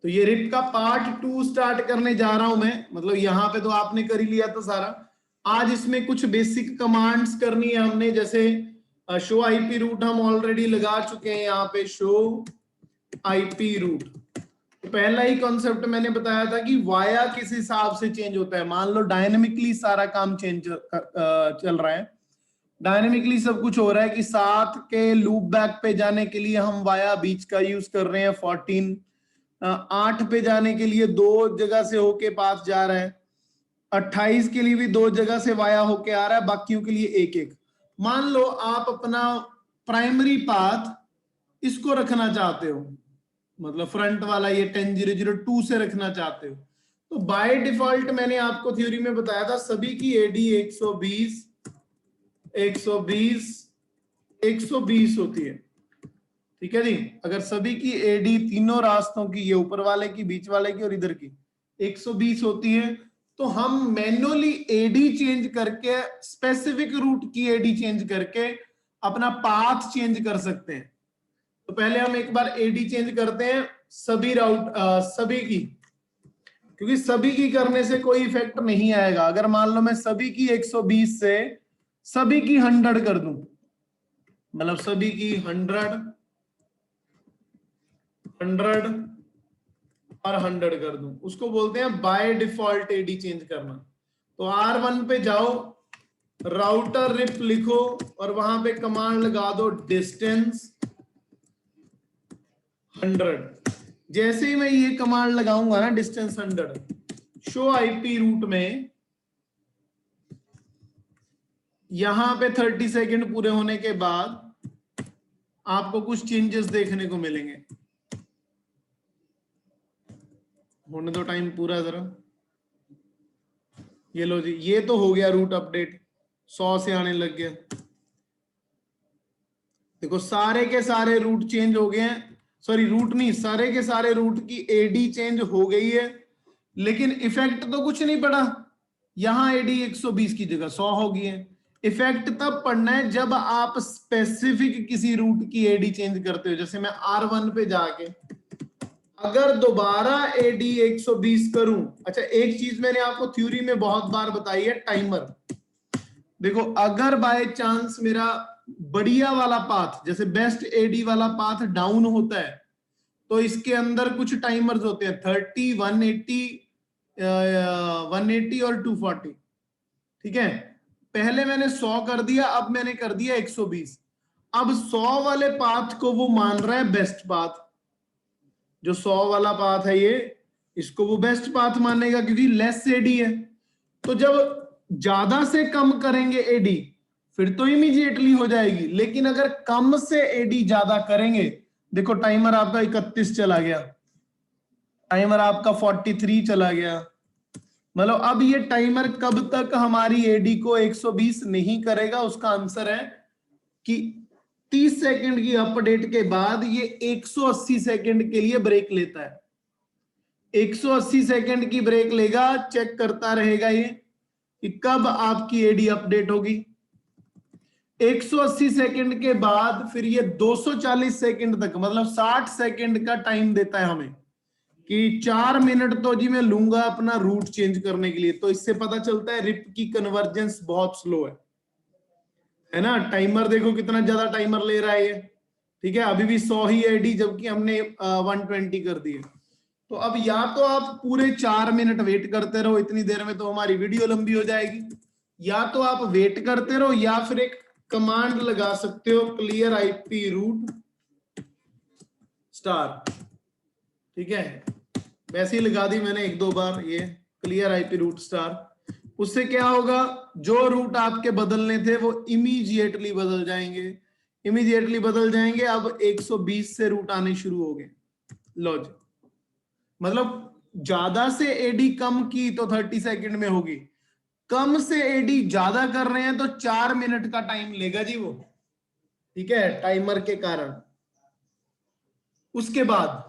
तो ये रिप का पार्ट 2 स्टार्ट करने जा रहा हूं मैं, मतलब यहां पे तो आपने कर ही लिया था सारा। आज इसमें कुछ बेसिक कमांड्स करनी है हमने, जैसे शो आईपी रूट हम ऑलरेडी लगा चुके हैं यहाँ पे, शो आईपी रूट। तो पहला ही कॉन्सेप्ट मैंने बताया था कि वाया किस हिसाब से चेंज होता है। मान लो डायनेमिकली सारा काम चल रहा है, डायनेमिकली सब कुछ हो रहा है कि 7 के लूप बैक पे जाने के लिए हम वाया बीच का यूज कर रहे हैं 14, 8 पे जाने के लिए 2 जगह से होके पास जा रहा है, 28 के लिए भी 2 जगह से वाया होके आ रहा है, बाकियों के लिए एक एक। मान लो आप अपना प्राइमरी पाथ इसको रखना चाहते हो, मतलब फ्रंट वाला ये 10002 से रखना चाहते हो, तो बाय डिफॉल्ट मैंने आपको थ्योरी में बताया था सभी की एडी 120 120 120 होती है। ठीक है जी, अगर सभी की एडी तीनों रास्तों की, ये ऊपर वाले की, बीच वाले की और इधर की 120 होती है, तो हम मैन्युअली एडी चेंज करके, स्पेसिफिक रूट की एडी चेंज करके अपना पाथ चेंज कर सकते हैं। तो पहले हम एक बार एडी चेंज करते हैं सभी सभी की, क्योंकि सभी की करने से कोई इफेक्ट नहीं आएगा। अगर मान लो मैं सभी की 120 से सभी की 100 कर दूं, मतलब सभी की 100 और 100 कर दूं, उसको बोलते हैं बाय डिफॉल्ट एडी चेंज करना। तो R1 पे जाओ, राउटर रिप लिखो और वहां पे कमांड लगा दो डिस्टेंस 100। जैसे ही मैं ये कमांड लगाऊंगा ना डिस्टेंस 100, शो आईपी रूट में यहां पे 30 सेकंड पूरे होने के बाद आपको कुछ चेंजेस देखने को मिलेंगे। होने दो टाइम पूरा जरा। ये लो जी, ये तो हो गया रूट अपडेट, 100 से आने लग गया। देखो सारे के सारे रूट चेंज हो गए हैं, सॉरी रूट नहीं, सारे के सारे रूट की एडी चेंज हो गई है, लेकिन इफेक्ट तो कुछ नहीं पड़ा। यहां एडी 120 की जगह 100 हो गई है। इफेक्ट तब पड़ना है जब आप स्पेसिफिक किसी रूट की एडी चेंज करते हो। जैसे मैं R1 पे जाके अगर दोबारा एडी 120 करूं, अच्छा एक चीज मैंने आपको थ्योरी में बहुत बार बताई है, टाइमर। देखो अगर बाय चांस मेरा बढ़िया वाला पाथ, जैसे बेस्ट एडी वाला पाथ डाउन होता है, तो इसके अंदर कुछ टाइमर्स होते हैं 30, 180, 180 और 240। ठीक है, पहले मैंने 100 कर दिया, अब मैंने कर दिया 120। अब 100 वाले पाथ को वो मान रहा है बेस्ट पाथ। जो 100 वाला पाथ है ये, इसको वो बेस्ट पाथ मानेगा क्योंकि लेस एडी है। तो जब ज्यादा से कम करेंगे एडी फिर तो इमीडिएटली हो जाएगी, लेकिन अगर कम से एडी ज्यादा करेंगे, देखो टाइमर आपका 31 चला गया, टाइमर आपका 43 चला गया, मतलब अब ये टाइमर कब तक हमारी एडी को 120 नहीं करेगा। उसका आंसर है कि 30 सेकंड की अपडेट के बाद ये 180 सेकंड के लिए ब्रेक लेता है। 180 सेकंड की ब्रेक लेगा, चेक करता रहेगा ये कि कब आपकी एडी अपडेट होगी। 180 सेकंड के बाद फिर ये 240 सेकंड तक, मतलब 60 सेकंड का टाइम देता है हमें कि 4 मिनट तो जी मैं लूंगा अपना रूट चेंज करने के लिए। तो इससे पता चलता है रिप की कन्वर्जेंस बहुत स्लो है ना। टाइमर देखो कितना ज्यादा टाइमर ले रहा है ये। ठीक है, अभी भी 100 ही एडी, जबकि हमने 120 कर दिए। तो अब या तो आप पूरे 4 मिनट वेट करते रहो, इतनी देर में तो हमारी वीडियो लंबी हो जाएगी, या तो आप वेट करते रहो, या फिर एक कमांड लगा सकते हो, क्लियर आईपी रूट स्टार। ठीक है, वैसे ही लगा दी मैंने 1-2 बार ये क्लियर आईपी रूट स्टार। उससे क्या होगा, जो रूट आपके बदलने थे वो इमीडिएटली बदल जाएंगे, इमीडिएटली बदल जाएंगे। अब 120 से रूट आने शुरू हो गए। लो जी, मतलब ज्यादा से एडी कम की तो 30 सेकंड में होगी, कम से एडी ज्यादा कर रहे हैं तो 4 मिनट का टाइम लेगा जी वो। ठीक है, टाइमर के कारण। उसके बाद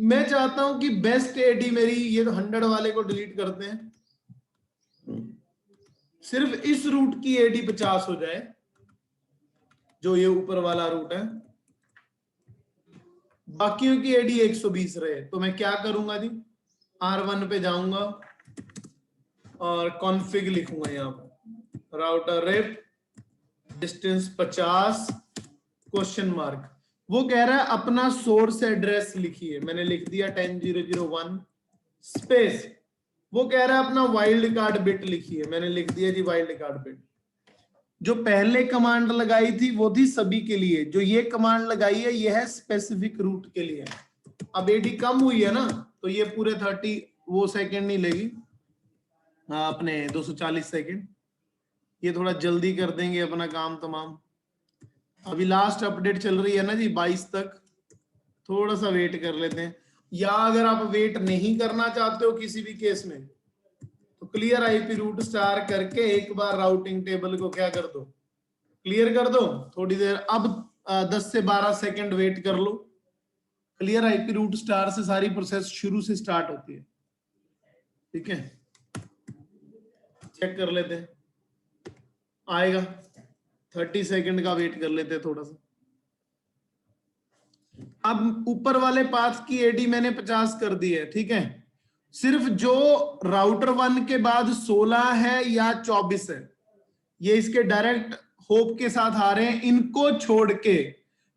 मैं चाहता हूं कि बेस्ट एडी मेरी, ये तो 100 वाले को डिलीट करते हैं, सिर्फ इस रूट की एडी 50 हो जाए, जो ये ऊपर वाला रूट है। बाकियों की एडी 120 रहे, तो मैं क्या करूंगा जी, R1 पे जाऊंगा और कॉन्फ़िग लिखूंगा यहाँ पर, router RIP distance 50 question mark. वो कह रहा है अपना सोर्स एड्रेस लिखिए, मैंने लिख दिया 10001 स्पेस। वो कह रहा है अपना वाइल्ड कार्ड बिट लिखिए, मैंने लिख दिया जी वाइल्ड कार्ड बिट। जो पहले कमांड लगाई थी वो थी सभी के लिए, जो ये कमांड लगाई है ये है स्पेसिफिक रूट के लिए। अब एडी कम हुई है ना, तो ये पूरे 30 वो सेकंड नहीं लेगी, अपने 240 सेकंड, ये थोड़ा जल्दी कर देंगे अपना काम तमाम। अभी लास्ट अपडेट चल रही है ना जी 22 तक, थोड़ा सा वेट कर लेते हैं। या अगर आप वेट नहीं करना चाहते हो किसी भी केस में, तो क्लियर आईपी रूट स्टार करके एक बार राउटिंग टेबल को क्या कर दो, क्लियर कर दो थोड़ी देर। अब 10 से 12 सेकंड वेट कर लो, क्लियर आईपी रूट स्टार से सारी प्रोसेस शुरू से स्टार्ट होती है। ठीक है, चेक कर लेते हैं, आएगा। 30 सेकंड का वेट कर लेते हैं थोड़ा सा। अब ऊपर वाले पाथ की एडी मैंने 50 कर दी है, ठीक है। सिर्फ जो राउटर 1 के बाद 16 है या 24 है, ये इसके डायरेक्ट होप के साथ आ रहे हैं, इनको छोड़ के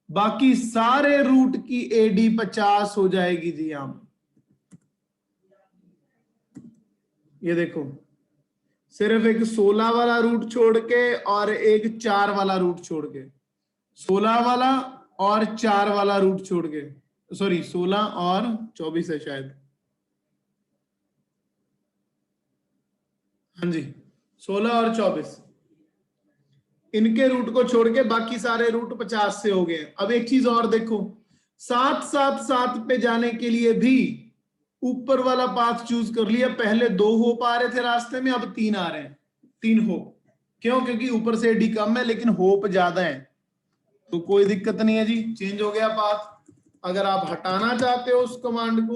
बाकी सारे रूट की एडी 50 हो जाएगी जी। यहां ये देखो, सिर्फ एक 16 वाला रूट छोड़ के और एक 4 वाला रूट छोड़ के, 16 वाला और 4 वाला रूट छोड़ के, सॉरी 16 और 24 है शायद, हाँ जी 16 और 24, इनके रूट को छोड़ के बाकी सारे रूट 50 से हो गए। अब एक चीज और देखो, 777 पे जाने के लिए भी ऊपर वाला पाथ चूज कर लिया। पहले 2 होप आ रहे थे रास्ते में, अब 3 आ रहे हैं, 3 होप। क्यों? क्योंकि ऊपर से एडी कम है लेकिन होप ज्यादा है, तो कोई दिक्कत नहीं है जी, चेंज हो गया पाथ। अगर आप हटाना चाहते हो उस कमांड को,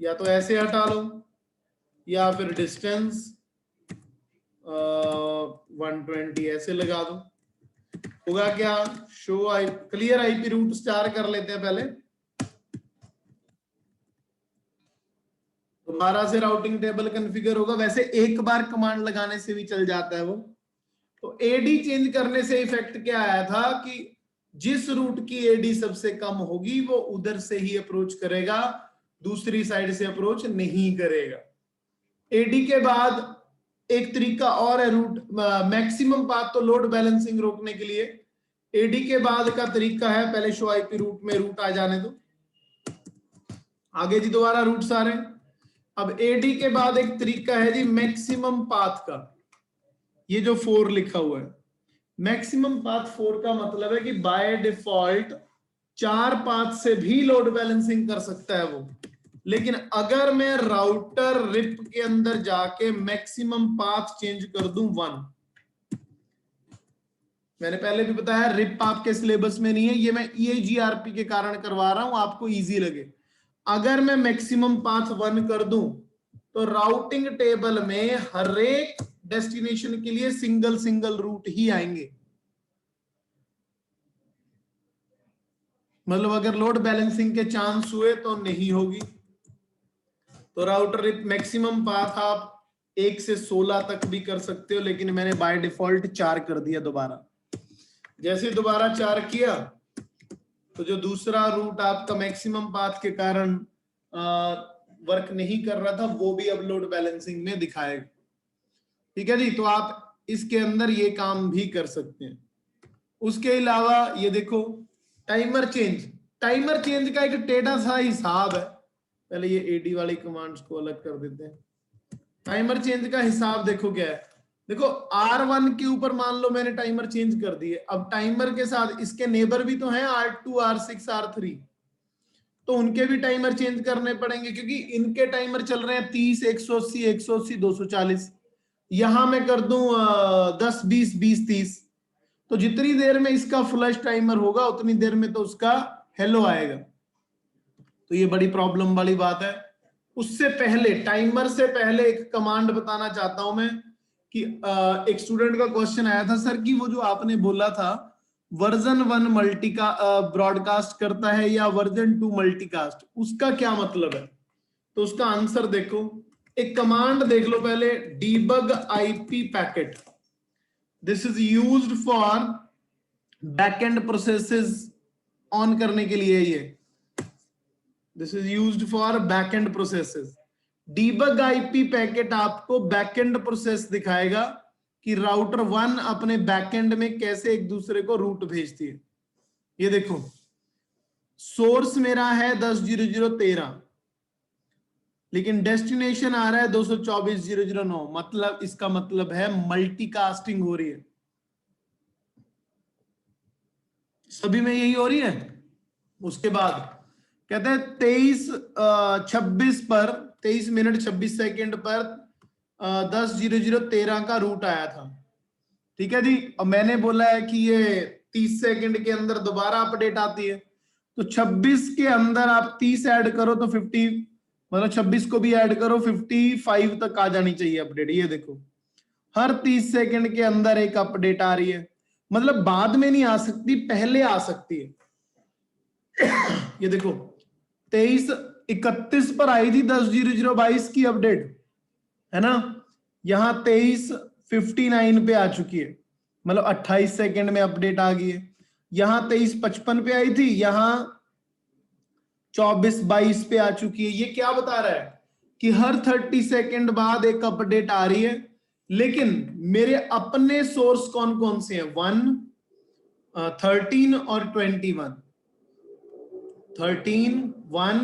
या तो ऐसे हटा लो या फिर डिस्टेंस 120 ऐसे लगा दो। होगा क्या, show I clear IP root star कर लेते हैं पहले, दोबारा से राउटिंग टेबल कॉन्फ़िगर होगा। वैसे एक बार कमांड लगाने से भी चल जाता है वो। तो एडी चेंज करने से इफेक्ट क्या आया था कि जिस रूट की एडी सबसे कम होगी वो उधर से ही अप्रोच करेगा, दूसरी साइड से अप्रोच नहीं करेगा। एडी के बाद एक तरीका और है रूट मैक्सिमम पाथ, तो लोड बैलेंसिंग रोकने के लिए एडी के बाद का तरीका है, पहले शो आईपी रूट में रूट आ जाने दो, आगे जी दोबारा रूट्स आ रहे हैं। अब एडी के बाद एक तरीका है जी मैक्सिमम पाथ का, ये जो 4 लिखा हुआ है, मैक्सिमम पाथ 4 का मतलब है कि बाय डिफॉल्ट 4 पाथ से भी लोड बैलेंसिंग कर सकता है वो। लेकिन अगर मैं राउटर रिप के अंदर जाके मैक्सिमम पाथ चेंज कर दूं 1, मैंने पहले भी बताया रिप आपके सिलेबस में नहीं है, ये मैं EIGRP के कारण करवा रहा हूं, आपको इजी लगे। अगर मैं मैक्सिमम पाथ 1 कर दूं तो राउटिंग टेबल में हर एक डेस्टिनेशन के लिए सिंगल सिंगल रूट ही आएंगे। मतलब अगर लोड बैलेंसिंग के चांस हुए तो नहीं होगी। तो राउटर रिप मैक्सिमम पाथ आप 1 से 16 तक भी कर सकते हो, लेकिन मैंने बाय डिफॉल्ट 4 कर दिया दोबारा। जैसे दोबारा 4 किया तो जो दूसरा रूट आपका मैक्सिमम पाथ के कारण वर्क नहीं कर रहा था वो भी अब लोड बैलेंसिंग में दिखाएगा। ठीक है जी, तो आप इसके अंदर ये काम भी कर सकते हैं। उसके अलावा ये देखो टाइमर चेंज, टाइमर चेंज का एक टेढ़ा सा हिसाब है। पहले ये एडी वाली कमांड्स को अलग कर देते हैं। टाइमर चेंज का हिसाब देखो क्या है, देखो R1 के ऊपर मान लो मैंने टाइमर चेंज कर दिए, अब टाइमर के साथ इसके नेबर भी तो हैं R2 R6 R3, तो उनके भी टाइमर चेंज करने पड़ेंगे, क्योंकि इनके टाइमर चल रहे हैं 30 180 180 240, यहां मैं कर दूं 10 20 20 30, तो जितनी देर में इसका फ्लश टाइमर होगा उतनी देर में तो उसका हेलो आएगा। तो ये बड़ी प्रॉब्लम वाली बात है। उससे पहले, टाइमर से पहले एक कमांड बताना चाहता हूं मैं कि एक स्टूडेंट का क्वेश्चन आया था, सर कि वो जो आपने बोला था वर्जन 1 मल्टीका ब्रॉडकास्ट करता है या वर्जन 2 मल्टीकास्ट, उसका क्या मतलब है? तो उसका आंसर देखो, एक कमांड देख लो पहले, debug IP packet. This is used for backend processes on करने के लिए। ये this is used for backend processes. Debug IP packet आपको बैकएंड प्रोसेस दिखाएगा कि राउटर 1 अपने बैकएंड में कैसे एक दूसरे को रूट भेजती है। ये देखो, सोर्स मेरा है 10.0.0.13, लेकिन डेस्टिनेशन आ रहा है 224.0.0.9। मतलब इसका मतलब है मल्टीकास्टिंग हो रही है, सभी में यही हो रही है। उसके बाद कहते हैं 23:26 पर 23 मिनट 26 सेकेंड पर 10.0.0.13 का रूट आया था। ठीक है जी, और मैंने बोला है कि ये 30 सेकेंड के अंदर दोबारा अपडेट आती है। तो 26 के अंदर आप 30 ऐड करो तो 50, मतलब 26 को भी ऐड करो, 55 तक आ जानी चाहिए अपडेट। ये देखो, हर 30 सेकेंड के अंदर एक अपडेट आ रही है। मतलब बाद में नहीं आ सकती, पहले आ सकती है। ये देखो, 23:31 पर आई थी 10.0.0.22 की अपडेट, है ना। यहां 23:59 पे आ चुकी है, मतलब 28 सेकेंड में अपडेट आ गई है। यहां 23:55 पे आई थी, यहां 24:22 पे आ चुकी है। ये क्या बता रहा है कि हर 30 सेकेंड बाद एक अपडेट आ रही है। लेकिन मेरे अपने सोर्स कौन कौन से हैं? 1, 13 और 21। 13, 1,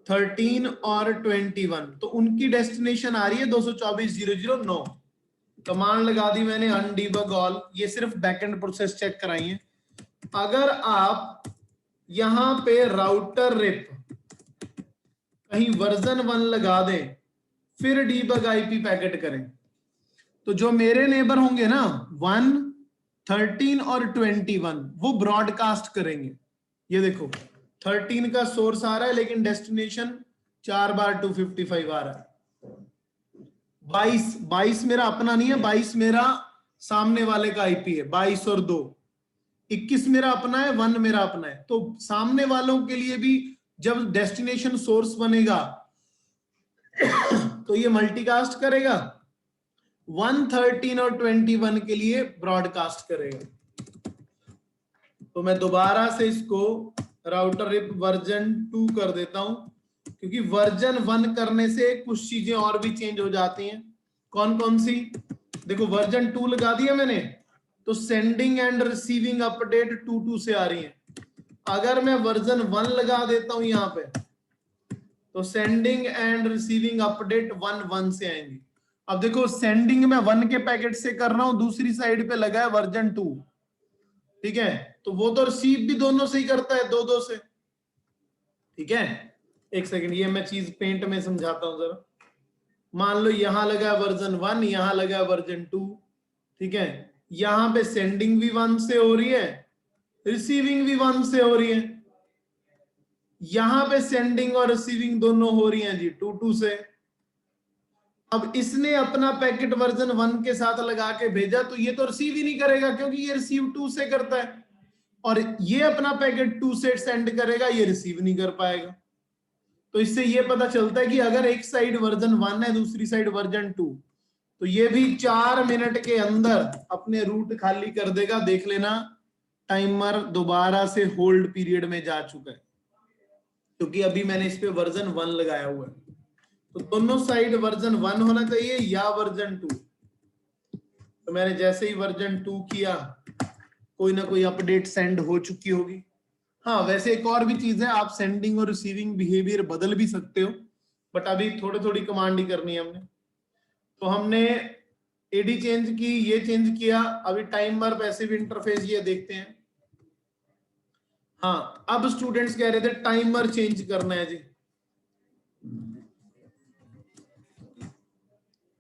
13 और 21, तो उनकी डेस्टिनेशन आ रही है 224.0.0.9। कमांड लगा दी मैंने अनडीबग ऑल। ये सिर्फ बैकएंड प्रोसेस चेक कराई है। अगर आप यहां पे राउटर रिप कहीं वर्जन 1 लगा दें, फिर डीबग आईपी पैकेट करें, तो जो मेरे नेबर होंगे ना 1, 13 और 21, वो ब्रॉडकास्ट करेंगे। ये देखो, 13 का सोर्स आ रहा है, लेकिन डेस्टिनेशन 4 बार 255 आ रहा है। 22 मेरा अपना नहीं है, 22 मेरा सामने वाले का आईपी है। 22 और 2, 21 मेरा अपना है, 1 मेरा अपना है। तो सामने वालों के लिए भी जब डेस्टिनेशन सोर्स बनेगा तो ये मल्टीकास्ट करेगा, 1, 13 और 21 के लिए ब्रॉडकास्ट करेगा। तो मैं दोबारा से इसको राउटर रिप वर्जन 2 कर देता हूं, क्योंकि वर्जन 1 करने से कुछ चीजें और भी चेंज हो जाती हैं। कौन कौन सी? देखो, वर्जन 2 लगा दिया मैंने, तो सेंडिंग एंड रिसीविंग अपडेट 2 से आ रही है। अगर मैं वर्जन 1 लगा देता हूं यहां पे, तो सेंडिंग एंड रिसीविंग अपडेट 1 से आएंगी। अब देखो, सेंडिंग में 1 के पैकेट से कर रहा हूं, दूसरी साइड पे लगा है वर्जन 2। ठीक है, तो वो तो रिसीव भी दोनों से ही करता है, 2 से। ठीक है, एक सेकंड, ये मैं चीज पेंट में समझाता हूं जरा। मान लो यहां लगा वर्जन 1, यहां लगा वर्जन 2। ठीक है, यहां पे सेंडिंग भी 1 से हो रही है, रिसीविंग भी 1 से हो रही है। यहां पे सेंडिंग और रिसीविंग दोनों हो रही हैं जी 2 से। अब इसने अपना पैकेट वर्जन 1 के साथ लगा के भेजा, तो ये तो रिसीव ही नहीं करेगा, क्योंकि ये रिसीव 2 से करता है। और ये अपना पैकेट 2 से सेंड करेगा, ये रिसीव नहीं कर पाएगा। तो इससे ये पता चलता है कि अगर एक साइड वर्जन 1 है, दूसरी साइड वर्जन 2, तो ये भी 4 मिनट के अंदर अपने रूट खाली कर देगा। देख लेना, टाइमर दोबारा से होल्ड पीरियड में जा चुका है, क्योंकि अभी मैंने इस पे वर्जन 1 लगाया हुआ है। तो दोनों साइड वर्जन 1 होना चाहिए या वर्जन 2। तो मैंने जैसे ही वर्जन 2 किया, कोई ना कोई अपडेट सेंड हो चुकी होगी। हाँ, वैसे एक और भी चीज है, आप सेंडिंग और रिसीविंग बिहेवियर बदल भी सकते हो, बट अभी थोड़ी थोड़ी कमांड ही करनी है हमने। तो हमने एडी चेंज की, ये चेंज किया। अभी टाइमर पैसिव इंटरफेस ये देखते हैं। हाँ, अब स्टूडेंट्स कह रहे थे टाइमर चेंज करना है जी।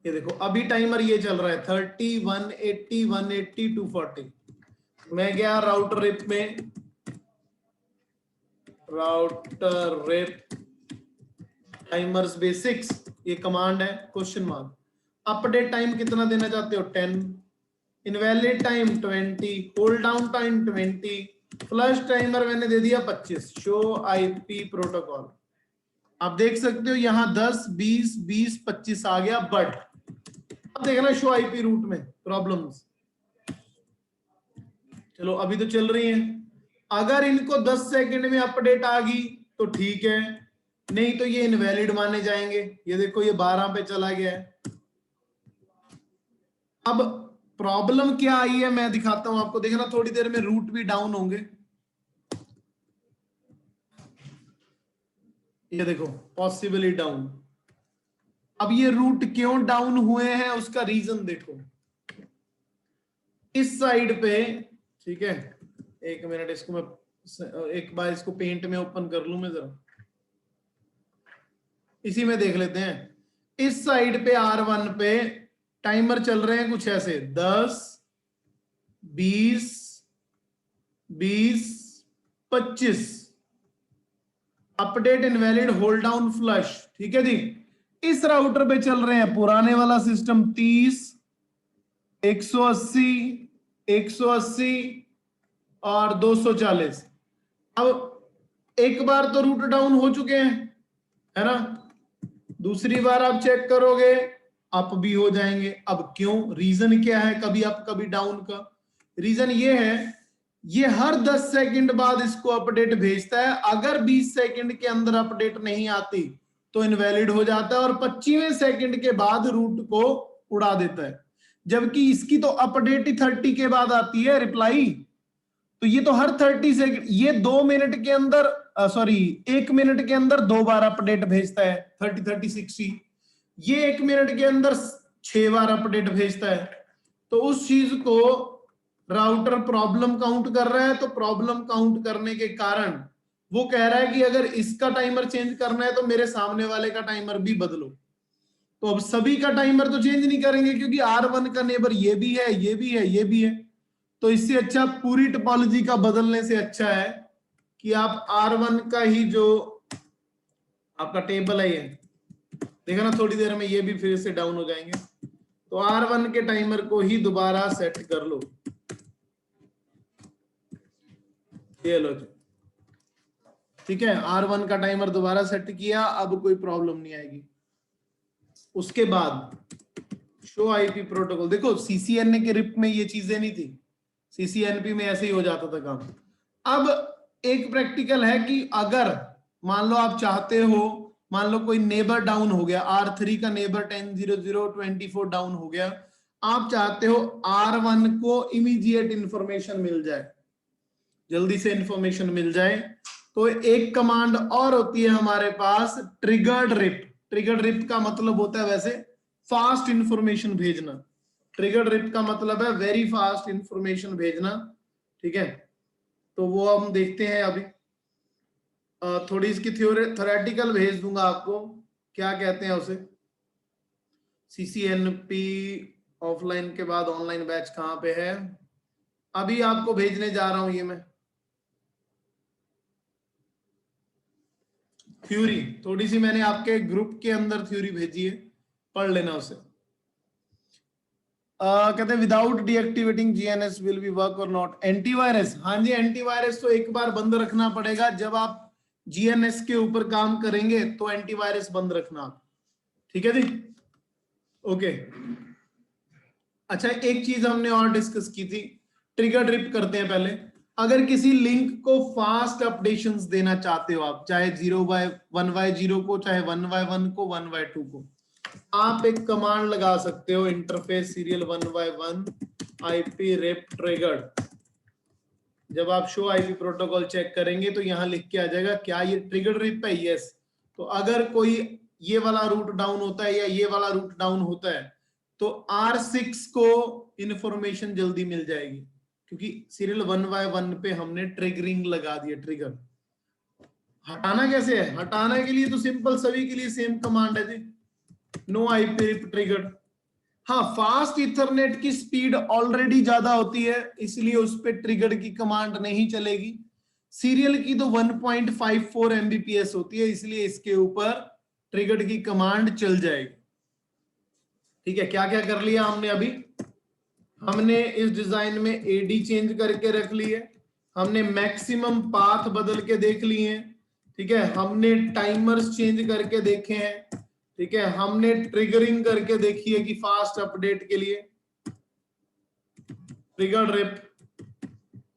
ये देखो, अभी टाइमर ये चल रहा है 30, 180, 180, 240। मैं गया राउटर रिप में, राउटर रिप टाइमर्स बेसिक्स, ये कमांड है, क्वेश्चन मार्क। अपडेट टाइम कितना देना चाहते हो? 10। Invalid time 20, hold down time 20, flush timer मैंने दे दिया 25। शो आईपी प्रोटोकॉल, आप देख सकते हो यहां 10, 20, 20, 25 आ गया। बट अब देखना शो आईपी रूट में प्रॉब्लम्स, चलो अभी तो चल रही है। अगर इनको 10 सेकंड में अपडेट आ गई तो ठीक है, नहीं तो ये इनवैलिड माने जाएंगे। ये देखो ये 12 पे चला गया है। अब प्रॉब्लम क्या आई है मैं दिखाता हूं आपको, देखना थोड़ी देर में रूट भी डाउन होंगे। ये देखो पॉसिबली डाउन। अब ये रूट क्यों डाउन हुए हैं उसका रीजन देखो। इस साइड पे, ठीक है, एक मिनट, इसको मैं एक बार इसको पेंट में ओपन कर लूं मैं जरा, इसी में देख लेते हैं। इस साइड पे R1 पे टाइमर चल रहे हैं कुछ ऐसे 10, 20, 20, 25, update invalid, hold down, flush, ठीक है जी। इस राउटर पे चल रहे हैं पुराने वाला सिस्टम 30, 180, 180 और 240। अब एक बार तो रूट डाउन हो चुके हैं, है ना, दूसरी बार आप चेक करोगे अप भी हो जाएंगे। अब क्यों, रीजन क्या है कभी अप कभी डाउन का? रीजन ये है, ये हर 10 सेकंड बाद इसको अपडेट भेजता है। अगर 20 सेकंड के अंदर अपडेट नहीं आती तो इनवैलिड हो जाता है और 25वें सेकंड के बाद रूट को उड़ा देता है। जबकि इसकी तो अपडेट ही 30 के बाद आती है रिप्लाई, तो ये तो हर 30 सेकंड, ये 2 मिनट के अंदर, सॉरी 1 मिनट के अंदर 2 बार अपडेट भेजता है 30, 30, 60। ये 1 मिनट के अंदर 6 बार अपडेट भेजता है। तो उस चीज को राउटर प्रॉब्लम काउंट कर रहा है, तो प्रॉब्लम काउंट करने के कारण वो कह रहा है कि अगर इसका टाइमर चेंज करना है तो मेरे सामने वाले का टाइमर भी बदलो। तो अब सभी का टाइमर तो चेंज नहीं करेंगे क्योंकि R1 का नेबर ये भी है, ये भी है, ये भी है। तो इससे अच्छा पूरी टोपोलॉजी का बदलने से अच्छा है कि आप R1 का ही जो आपका टेबल है, ये देखना थोड़ी देर में ये भी फिर से डाउन हो जाएंगे। तो R1 के टाइमर को ही दोबारा सेट कर लो। ये लो जी, ठीक है, R1 का टाइमर दोबारा सेट किया, अब कोई प्रॉब्लम नहीं आएगी। उसके बाद शो आईपी प्रोटोकॉल, देखो CCNA के रिप में ये चीजें नहीं थी, CCNP में ऐसे ही हो जाता था काम। अब एक प्रैक्टिकल है कि अगर मान लो आप चाहते हो, मान लो कोई नेबर डाउन हो गया, R3 का नेबर 10.0.0.24 डाउन हो गया, आप चाहते हो R1 को इमीडिएट इंफॉर्मेशन मिल जाए, जल्दी से इंफॉर्मेशन मिल जाए, तो एक कमांड और होती है हमारे पास, ट्रिगर्ड रिप। ट्रिगर्ड रिप का मतलब होता है वैसे फास्ट इंफॉर्मेशन भेजना। ट्रिगर्ड रिप का मतलब है वेरी फास्ट इंफॉर्मेशन भेजना, ठीक है। तो वो हम देखते हैं अभी, थोड़ी इसकी थ्योरेटिकल भेज दूंगा आपको, क्या कहते हैं उसे, CCNP ऑफलाइन के बाद ऑनलाइन बैच कहां पे है, अभी आपको भेजने जा रहा हूं ये मैं। थ्योरी थोड़ी सी मैंने आपके ग्रुप के अंदर थ्योरी भेजी है, पढ़ लेना उसे। कहते हैं without deactivating GNS will be work और नॉट। एंटीवायरस, हाँ जी, एंटीवायरस तो एक बार बंद रखना पड़ेगा। जब आप जीएनएस के ऊपर काम करेंगे तो एंटीवायरस बंद रखना, ठीक है जी, ओके। अच्छा, एक चीज हमने और डिस्कस की थी, ट्रिगर ट्रिप करते हैं पहले। अगर किसी लिंक को फास्ट अपडेशंस देना चाहते हो आप, चाहे 1/0 को, चाहे 1/1 को, 1/2 को, आप एक कमांड लगा सकते हो, interface serial 1/1 IP RIP triggered. जब आप शो आईपी प्रोटोकॉल चेक करेंगे तो यहां लिख के आ जाएगा क्या ये ट्रिगर्ड रिप है, यस। तो अगर कोई ये वाला रूट डाउन होता है या ये वाला रूट डाउन होता है तो R6 को इंफॉर्मेशन जल्दी मिल जाएगी, क्योंकि सीरियल 1/1 पे हमने ट्रिगरिंग लगा दिया। ट्रिगर हटाना कैसे है, हटाने के लिए तो सिंपल, सभी के लिए सेम कमांड है जी, नो IP रिप ट्रिगर्ड। हाँ, फास्ट इथरनेट की स्पीड ऑलरेडी ज्यादा होती है, इसलिए उस पर ट्रिगर की कमांड नहीं चलेगी। सीरियल की तो 1.54 MBPS होती है, इसलिए इसके ऊपर ट्रिगर की कमांड चल जाएगी, ठीक है। क्या क्या कर लिया हमने अभी, हमने इस डिजाइन में एडी चेंज करके रख ली है, हमने मैक्सिमम पाथ बदल के देख लिए हैं, ठीक है, हमने टाइमर्स चेंज करके देखे हैं, ठीक है, हमने ट्रिगरिंग करके देखी है कि फास्ट अपडेट के लिए ट्रिगर रिप,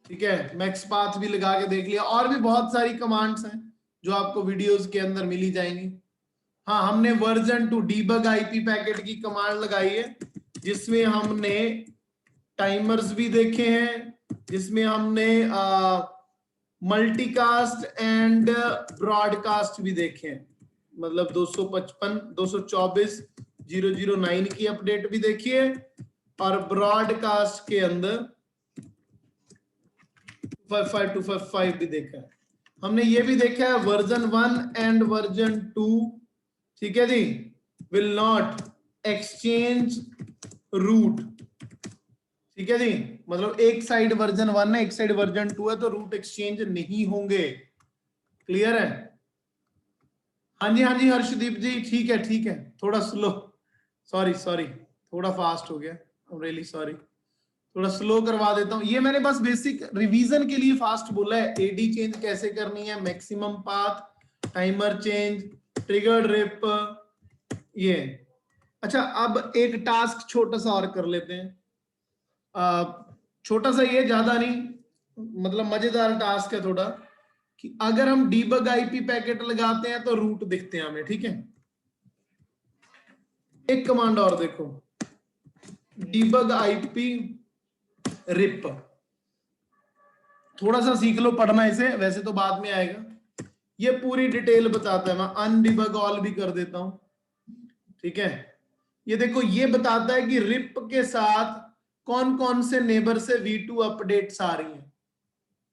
ठीक है, मैक्स पाथ भी लगा के देख लिया, और भी बहुत सारी कमांड्स हैं जो आपको वीडियोस के अंदर मिली जाएंगी। हाँ, हमने वर्जन 2 डीबग आईपी पैकेट की कमांड लगाई है, जिसमें हमने टाइमर्स भी देखे हैं, जिसमें हमने मल्टीकास्ट एंड ब्रॉडकास्ट भी देखे हैं, मतलब 255 224 009 की अपडेट भी देखी है, और ब्रॉडकास्ट के अंदर 255 255 भी देखा है। हमने ये भी देखा है वर्जन 1 एंड वर्जन 2, ठीक है जी, विल नॉट एक्सचेंज रूट, ठीक है जी, मतलब एक साइड वर्जन 1 है, एक साइड वर्जन 2 है, तो रूट एक्सचेंज नहीं होंगे। क्लियर है? हाँ जी हर्षदीप जी, ठीक है, थोड़ा स्लो, सॉरी थोड़ा फास्ट हो गया, आई एम रियली सॉरी, थोड़ा स्लो करवा देता हूं। ये मैंने बस बेसिक रिवीजन के लिए फास्ट बोला है, एडी चेंज कैसे करनी है, maximum path, timer change, trigger RIP, ये। अच्छा, अब एक टास्क छोटा सा और कर लेते हैं, छोटा सा, ये ज्यादा नहीं, मतलब मजेदार टास्क है थोड़ा, कि अगर हम डीबग आईपी पैकेट लगाते हैं तो रूट दिखते हैं हमें, ठीक है। एक कमांड और देखो, डीबग आईपी रिप, थोड़ा सा सीख लो पढ़ना इसे, वैसे तो बाद में आएगा, ये पूरी डिटेल बताता है। मैं अनडिबग ऑल भी कर देता हूं, ठीक है। ये देखो, ये बताता है कि रिप के साथ कौन कौन से नेबर से V2 अपडेट्स आ रही हैं,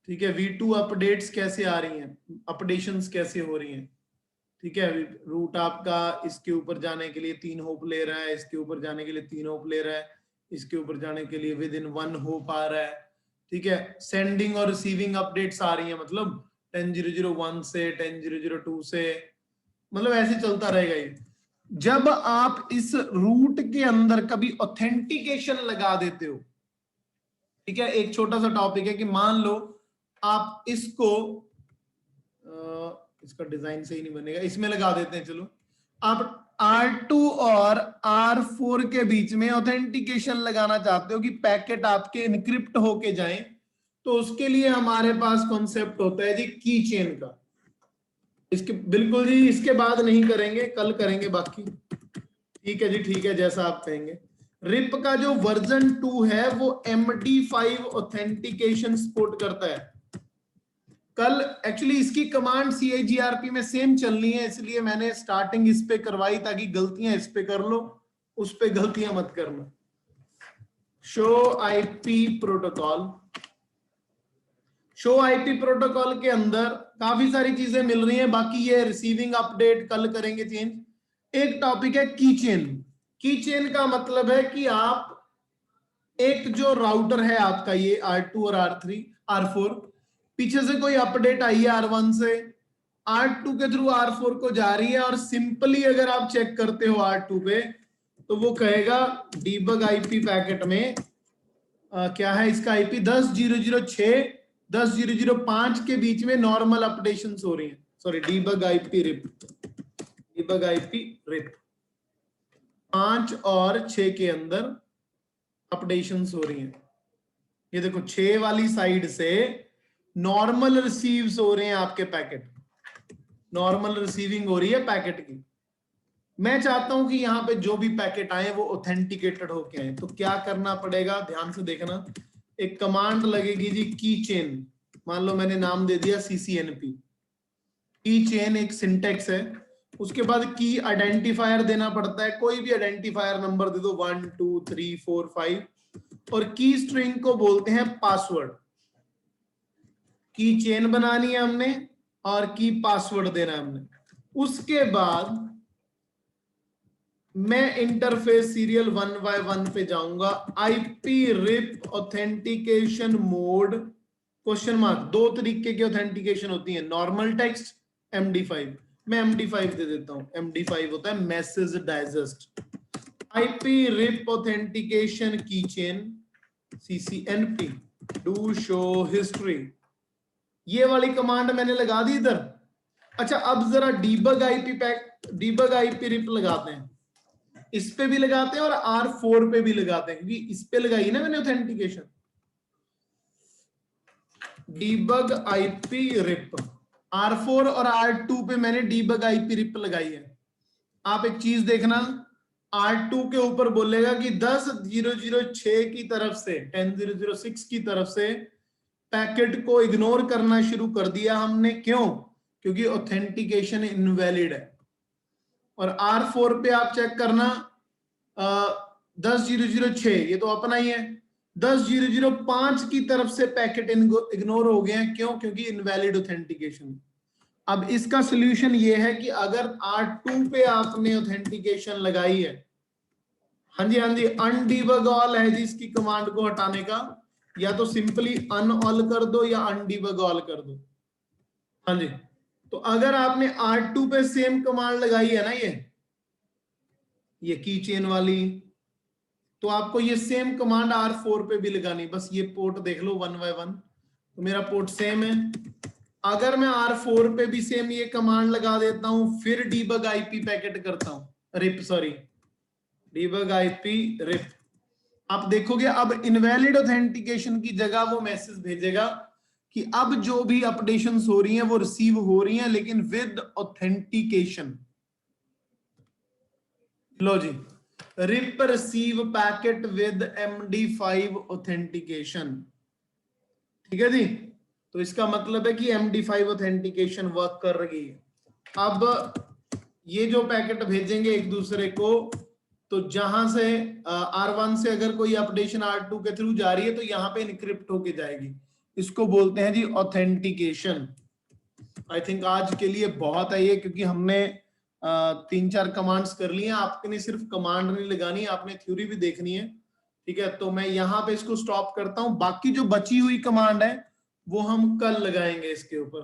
ठीक है, V2 अपडेट्स कैसे आ रही हैं, अपडेशंस कैसे हो रही हैं, ठीक है। रूट आपका इसके ऊपर जाने के लिए 3 होप ले रहा है, इसके ऊपर जाने के लिए 3 होप ले रहा है, इसके ऊपर जाने के लिए विद इन 1 होप आ रहा है, ठीक है। सेंडिंग और रिसीविंग अपडेट्स आ रही है, मतलब 10.0.0.1 से 10.0.0.2 से, मतलब ऐसे चलता रहेगा ये। जब आप इस रूट के अंदर कभी ऑथेंटिकेशन लगा देते हो, ठीक है, एक छोटा सा टॉपिक है कि मान लो आप इसको, इसका डिजाइन सही नहीं बनेगा, इसमें लगा देते हैं, चलो, आप R2 और R4 के बीच में ऑथेंटिकेशन लगाना चाहते हो कि पैकेट आपके इनक्रिप्ट होके जाएं, तो उसके लिए हमारे पास कॉन्सेप्ट होता है जी की चेन का। इसके बिल्कुल जी, इसके बाद नहीं करेंगे, कल करेंगे बाकी, ठीक है जी, ठीक है, जैसा आप कहेंगे। रिप का जो वर्जन 2 है वो MD5 ऑथेंटिकेशन सपोर्ट करता है। कल एक्चुअली इसकी कमांड CIGRP में सेम चलनी है, इसलिए मैंने स्टार्टिंग इस पे करवाई ताकि गलतियां इस पे कर लो, उस पे गलतियां मत करना। Show IP protocol, show IP protocol के अंदर काफी सारी चीजें मिल रही हैं, बाकी ये रिसीविंग अपडेट कल करेंगे चेंज। एक टॉपिक है की चेन। की चेन का मतलब है कि आप एक जो राउटर है आपका, ये R2 और R3 R4, पीछे से कोई अपडेट आई है R1 से, R2 के थ्रू R4 को जा रही है, और सिंपली अगर आप चेक करते हो R2 पे, तो वो कहेगा डीबग आईपी पैकेट में क्या है, इसका आईपी 10.0.0.6 10.0.0.5 के बीच में नॉर्मल अपडेशंस हो रही हैं, sorry debug IP RIP, debug IP RIP 5 और 6 के अंदर अपडेशंस हो रही हैं। ये देखो 6 वाली साइड से नॉर्मल रिसीव्स हो रहे हैं आपके पैकेट, नॉर्मल रिसीविंग हो रही है पैकेट की। मैं चाहता हूं कि यहाँ पे जो भी पैकेट आए वो ऑथेंटिकेटेड होके आए, तो क्या करना पड़ेगा, ध्यान से देखना। एक कमांड लगेगी जी की चेन, मान लो मैंने नाम दे दिया CCNP। की चेन एक सिंटेक्स है, उसके बाद की आइडेंटिफायर देना पड़ता है, कोई भी आइडेंटिफायर नंबर दे दो 1 2 3 4 5, और की स्ट्रिंग को बोलते हैं पासवर्ड। की चेन बनानी है हमने और की पासवर्ड देना है हमने। उसके बाद मैं इंटरफेस सीरियल 1 by 1 पे जाऊंगा, IP RIP authentication mode question mark. 2 तरीके की ऑथेंटिकेशन होती है, नॉर्मल टेक्स्ट, MD5। मैं MD5 दे देता हूं, MD5 होता है message digest. IP RIP authentication की chain, CCNP do show history, ये वाली कमांड मैंने लगा दी इधर। अच्छा, अब जरा डीबग आईपी रिप लगाते हैं, इस पे भी लगाते हैं और R4 पे भी लगाते हैं, क्योंकि इस पे लगाई ना मैंने authentication. Debug IP rib R4 और R2 पे मैंने डीबग आईपी रिप लगाई है। आप एक चीज देखना, R2 के ऊपर बोलेगा कि 10.0.0.6 की तरफ से 10.0.0.6 की तरफ से पैकेट को इग्नोर करना शुरू कर दिया हमने। क्यों? क्योंकि ऑथेंटिकेशन इनवैलिड है। और R4 पे आप चेक करना 10.0.0.6, ये तो अपना ही है। 10.0.0.5 की तरफ से पैकेट इग्नोर हो गए हैं। क्यों? क्योंकि इनवैलिड ऑथेंटिकेशन। अब इसका सोल्यूशन ये है कि अगर R2 पे आपने ऑथेंटिकेशन लगाई है, हाँ जी हाँ जी, अनडीबग ऑल है जी इसकी कमांड को हटाने का, या तो सिंपली अनऑल कर दो या अनडीबग ऑल कर दो। हाँ जी, तो अगर आपने R2 पे सेम कमांड लगाई है ना, ये की चेन वाली, तो आपको ये सेम कमांड R4 पे भी लगानी। बस ये पोर्ट देख लो 1 by 1, तो मेरा पोर्ट सेम है। अगर मैं R4 पे भी सेम ये कमांड लगा देता हूं, फिर डीबग आईपी पैकेट करता हूं, डीबग आईपी रिप, आप देखोगे अब इनवैलिड ऑथेंटिकेशन की जगह वो मैसेज भेजेगा कि अब जो भी अपडेशंस हो रही हैं वो रिसीव हो रही हैं, लेकिन विद ऑथेंटिकेशन। लो जी, RIP receive packet with MD5 authentication. ठीक है जी, तो इसका मतलब है कि MD5 ऑथेंटिकेशन वर्क कर रही है। अब ये जो पैकेट भेजेंगे एक दूसरे को, तो जहां से R1 से अगर कोई अपडेशन R2 के थ्रू जा रही है तो यहाँ पे इनक्रिप्ट होके जाएगी। इसको बोलते हैं जी ऑथेंटिकेशन। आई थिंक आज के लिए बहुत है ये, क्योंकि हमने 3-4 कमांड्स कर लिए हैं। आपने सिर्फ कमांड नहीं लगानी, आपने थ्योरी भी देखनी है। ठीक है, तो मैं यहाँ पे इसको स्टॉप करता हूं। बाकी जो बची हुई कमांड है वो हम कल लगाएंगे इसके ऊपर।